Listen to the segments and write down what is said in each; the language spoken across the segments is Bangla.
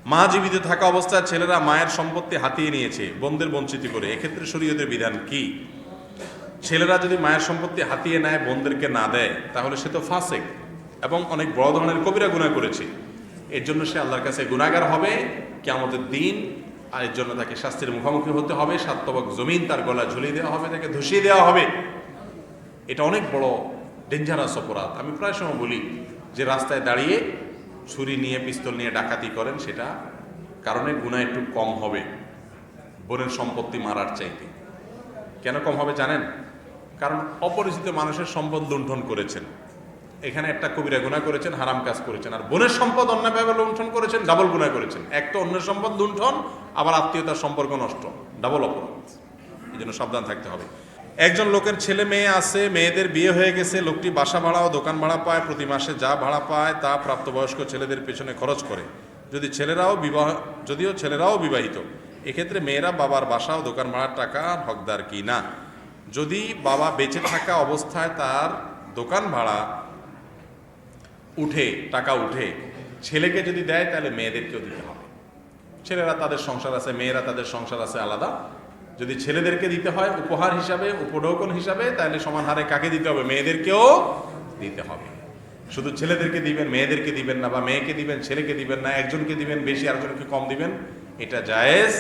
মা জীবিত থাকা অবস্থায় ছেলেরা মায়ের সম্পত্তি হাতিয়ে নিয়েছে বোনদের বঞ্চিত করে, এক্ষেত্রে শরীয়তের বিধান কি? ছেলেরা যদি মায়ের সম্পত্তি হাতিয়ে নেয়, বোনদেরকে না দেয়, তাহলে সে তো ফাসেক এবং অনেক বড় ধরনের কবিরা গুনাহ করেছে। এর জন্য সে আল্লাহর কাছে গুনাহগার হবে কিয়ামতের দিন, আর এর জন্য তাকে শাস্তির মুখোমুখি হতে হবে। 7 তবক জমিন তার গলায় ঝুলিয়ে দেওয়া হবে, তাকে ধসিয়ে দেওয়া হবে। এটা অনেক বড় ডেঞ্জারাস অপরাধ। আমি প্রায় সময় বলি যে রাস্তায় দাঁড়িয়ে ছুরি নিয়ে পিস্তল নিয়ে ডাকাতি করেন, সেটা কারণে গুনাহ একটু কম হবে বোনের সম্পত্তি মারার চাইতে। কেন কম হবে জানেন? কারণ অপরিচিত মানুষের সম্পদ লুণ্ঠন করেছেন, এখানে একটা কবিরা গুনাহ করেছেন, হারাম কাজ করেছেন। আর বোনের সম্পদ অন্যায়ভাবে লুণ্ঠন করেছেন, ডাবল গুনাহ করেছেন। এক তো অন্যের সম্পদ লুণ্ঠন, আবার আত্মীয়তার সম্পর্ক নষ্ট, ডাবল অপরাধ। এই জন্য সাবধান থাকতে হবে। একজন লোকের ছেলে মেয়ে আছে, মেয়েদের বিয়ে হয়ে গেছে, লোকটি বাসা ভাড়া ও দোকান ভাড়া পায়, প্রতি মাসে যা ভাড়া পায় তা প্রাপ্তবয়স্ক ছেলেদের পেছনে খরচ করে। যদিও ছেলেরাও বিবাহিত, এক্ষেত্রে মেয়েরা বাবার বাসা ও দোকান ভাড়ার টাকা হকদার কি না? যদি বাবা বেঁচে থাকা অবস্থায় তার দোকান ভাড়া টাকা উঠে ছেলেকে যদি দেয়, তাহলে মেয়েদেরকেও দিতে হবে। ছেলেরা তাদের সংসার আছে, মেয়েরা তাদের সংসার আছে আলাদা। যদি ছেলেদেরকে দিতে হয় উপহার হিসাবে, উপঢৌকন হিসাবে, তাহলে সমান হারে কাকে দিতে হবে? মেয়েদেরকেও দিতে হবে। শুধু ছেলেদেরকে দিবেন, মেয়েদেরকে দিবেন না, বা মেয়েকে দিবেন ছেলেকে দিবেন না, একজনকে দিবেন বেশি আরেকজনকে কম দিবেন, এটা জায়েজ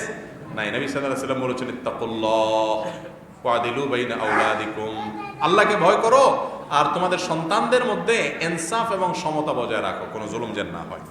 নাই। নবী সাল্লাল্লাহু আলাইহি ওয়াসাল্লাম বলেছেন, ইত্তাকুল্লাহ ওয়াদিলু বাইনা আওলাদিকুম, আল্লাহকে ভয় করো আর তোমাদের সন্তানদের মধ্যে ইনসাফ এবং সমতা বজায় রাখো, কোনো জুলুম যেন না হয়।